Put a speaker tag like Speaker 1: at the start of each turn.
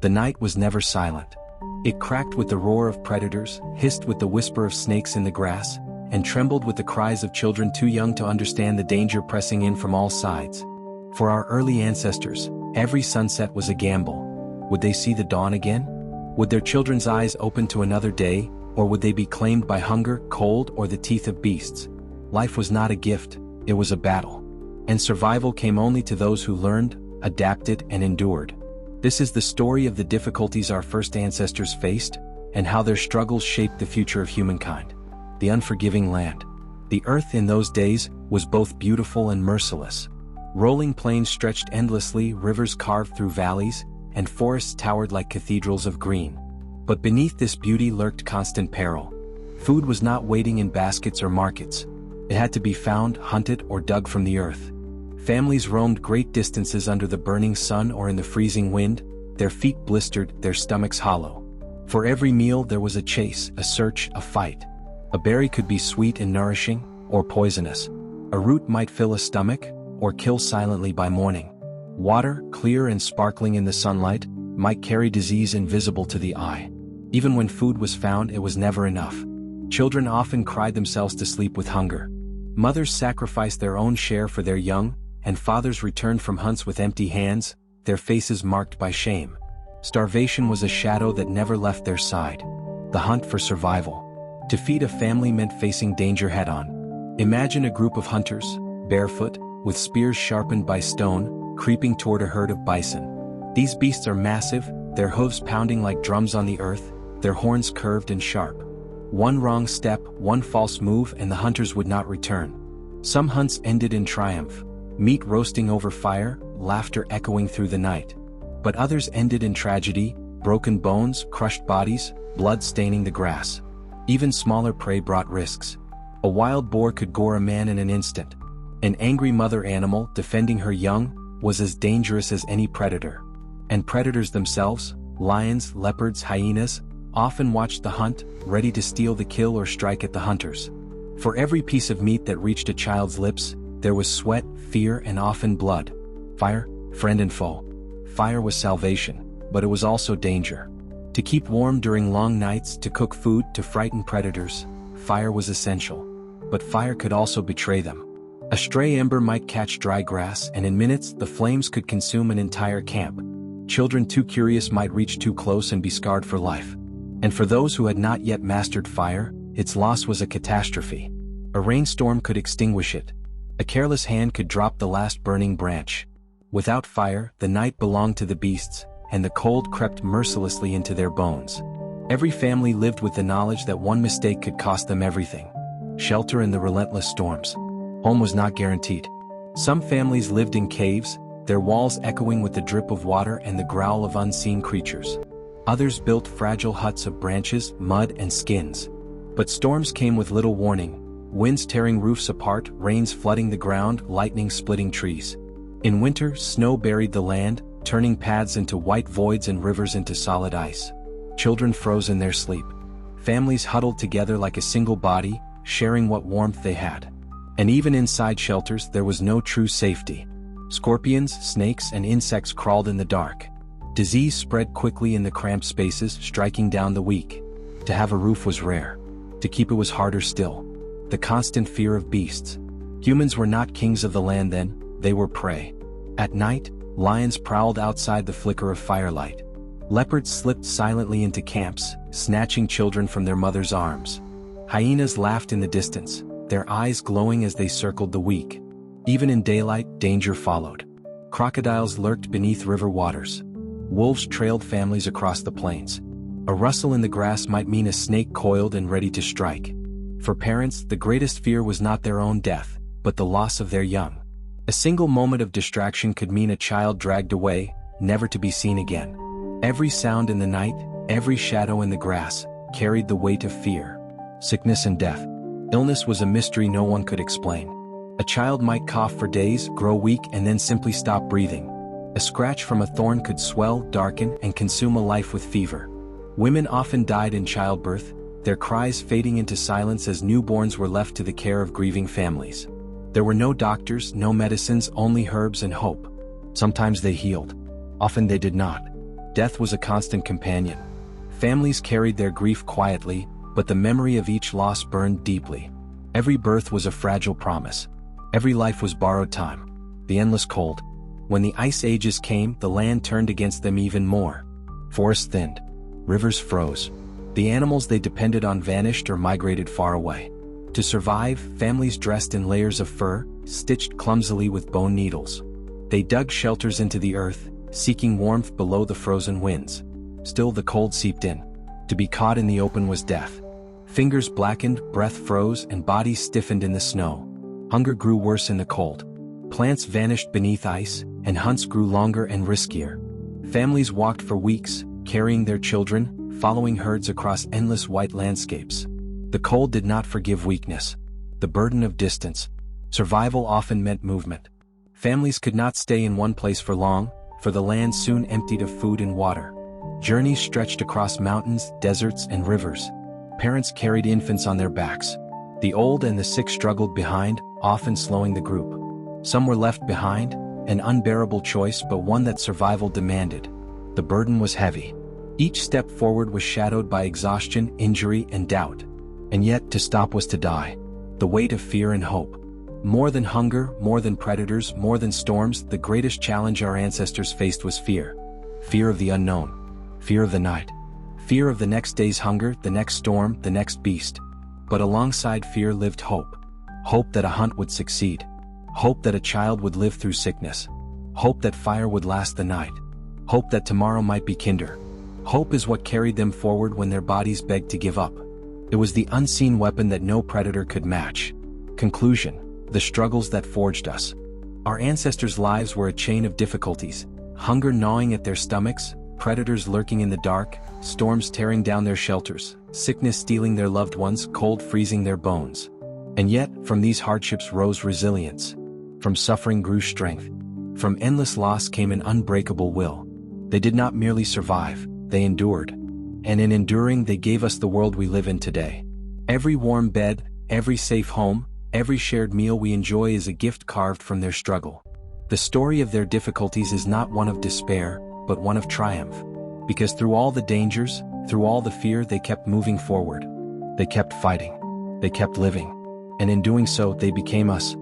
Speaker 1: The night was never silent. It cracked with the roar of predators, hissed with the whisper of snakes in the grass, and trembled with the cries of children too young to understand the danger pressing in from all sides. For our early ancestors, every sunset was a gamble. Would they see the dawn again? Would their children's eyes open to another day, or would they be claimed by hunger, cold, or the teeth of beasts? Life was not a gift, it was a battle. And survival came only to those who learned, adapted, and endured. This is the story of the difficulties our first ancestors faced, and how their struggles shaped the future of humankind. The unforgiving land. The earth in those days was both beautiful and merciless. Rolling plains stretched endlessly, rivers carved through valleys, and forests towered like cathedrals of green. But beneath this beauty lurked constant peril. Food was not waiting in baskets or markets. It had to be found, hunted, or dug from the earth. Families roamed great distances under the burning sun or in the freezing wind, their feet blistered, their stomachs hollow. For every meal there was a chase, a search, a fight. A berry could be sweet and nourishing, or poisonous. A root might fill a stomach, or kill silently by morning. Water, clear and sparkling in the sunlight, might carry disease invisible to the eye. Even when food was found, it was never enough. Children often cried themselves to sleep with hunger. Mothers sacrificed their own share for their young, and fathers returned from hunts with empty hands, their faces marked by shame. Starvation was a shadow that never left their side. The hunt for survival. To feed a family meant facing danger head-on. Imagine a group of hunters, barefoot, with spears sharpened by stone, creeping toward a herd of bison. These beasts are massive, their hooves pounding like drums on the earth, their horns curved and sharp. One wrong step, one false move, and the hunters would not return. Some hunts ended in triumph, meat roasting over fire, laughter echoing through the night. But others ended in tragedy, broken bones, crushed bodies, blood staining the grass. Even smaller prey brought risks. A wild boar could gore a man in an instant. An angry mother animal, defending her young, was as dangerous as any predator. And predators themselves, lions, leopards, hyenas, often watched the hunt, ready to steal the kill or strike at the hunters. For every piece of meat that reached a child's lips, there was sweat, fear, and often blood. Fire, friend and foe. Fire was salvation, but it was also danger. To keep warm during long nights, to cook food, to frighten predators, fire was essential. But fire could also betray them. A stray ember might catch dry grass, and in minutes the flames could consume an entire camp. Children too curious might reach too close and be scarred for life. And for those who had not yet mastered fire, its loss was a catastrophe. A rainstorm could extinguish it. A careless hand could drop the last burning branch. Without fire, the night belonged to the beasts, and the cold crept mercilessly into their bones. Every family lived with the knowledge that one mistake could cost them everything. Shelter in the relentless storms. Home was not guaranteed. Some families lived in caves, their walls echoing with the drip of water and the growl of unseen creatures. Others built fragile huts of branches, mud, and skins. But storms came with little warning, winds tearing roofs apart, rains flooding the ground, lightning splitting trees. In winter, snow buried the land, turning paths into white voids and rivers into solid ice. Children froze in their sleep. Families huddled together like a single body, sharing what warmth they had. And even inside shelters, there was no true safety. Scorpions, snakes, and insects crawled in the dark. Disease spread quickly in the cramped spaces, striking down the weak. To have a roof was rare. To keep it was harder still. The constant fear of beasts. Humans were not kings of the land then, they were prey. At night, lions prowled outside the flicker of firelight. Leopards slipped silently into camps, snatching children from their mother's arms. Hyenas laughed in the distance, their eyes glowing as they circled the weak. Even in daylight, danger followed. Crocodiles lurked beneath river waters. Wolves trailed families across the plains. A rustle in the grass might mean a snake coiled and ready to strike. For parents, the greatest fear was not their own death, but the loss of their young. A single moment of distraction could mean a child dragged away, never to be seen again. Every sound in the night, every shadow in the grass, carried the weight of fear. Sickness and death. Illness was a mystery no one could explain. A child might cough for days, grow weak, and then simply stop breathing. A scratch from a thorn could swell, darken, and consume a life with fever. Women often died in childbirth, their cries fading into silence as newborns were left to the care of grieving families. There were no doctors, no medicines, only herbs and hope. Sometimes they healed. Often they did not. Death was a constant companion. Families carried their grief quietly, but the memory of each loss burned deeply. Every birth was a fragile promise. Every life was borrowed time. The endless cold. When the ice ages came, the land turned against them even more. Forests thinned. Rivers froze. The animals they depended on vanished or migrated far away. To survive, families dressed in layers of fur, stitched clumsily with bone needles. They dug shelters into the earth, seeking warmth below the frozen winds. Still the cold seeped in. To be caught in the open was death. Fingers blackened, breath froze, and bodies stiffened in the snow. Hunger grew worse in the cold. Plants vanished beneath ice, and hunts grew longer and riskier. Families walked for weeks, carrying their children, following herds across endless white landscapes. The cold did not forgive weakness. The burden of distance. Survival often meant movement. Families could not stay in one place for long, for the land soon emptied of food and water. Journeys stretched across mountains, deserts, and rivers. Parents carried infants on their backs. The old and the sick struggled behind, often slowing the group. Some were left behind, an unbearable choice but one that survival demanded. The burden was heavy. Each step forward was shadowed by exhaustion, injury, and doubt. And yet, to stop was to die. The weight of fear and hope. More than hunger, more than predators, more than storms, the greatest challenge our ancestors faced was fear. Fear of the unknown. Fear of the night. Fear of the next day's hunger, the next storm, the next beast. But alongside fear lived hope. Hope that a hunt would succeed. Hope that a child would live through sickness. Hope that fire would last the night. Hope that tomorrow might be kinder. Hope is what carried them forward when their bodies begged to give up. It was the unseen weapon that no predator could match. Conclusion: the struggles that forged us. Our ancestors' lives were a chain of difficulties. Hunger gnawing at their stomachs, predators lurking in the dark, storms tearing down their shelters, sickness stealing their loved ones, cold freezing their bones. And yet, from these hardships rose resilience. From suffering grew strength. From endless loss came an unbreakable will. They did not merely survive, they endured. And in enduring, they gave us the world we live in today. Every warm bed, every safe home, every shared meal we enjoy is a gift carved from their struggle. The story of their difficulties is not one of despair, but one of triumph. Because through all the dangers, through all the fear, they kept moving forward. They kept fighting. They kept living. And in doing so, they became us,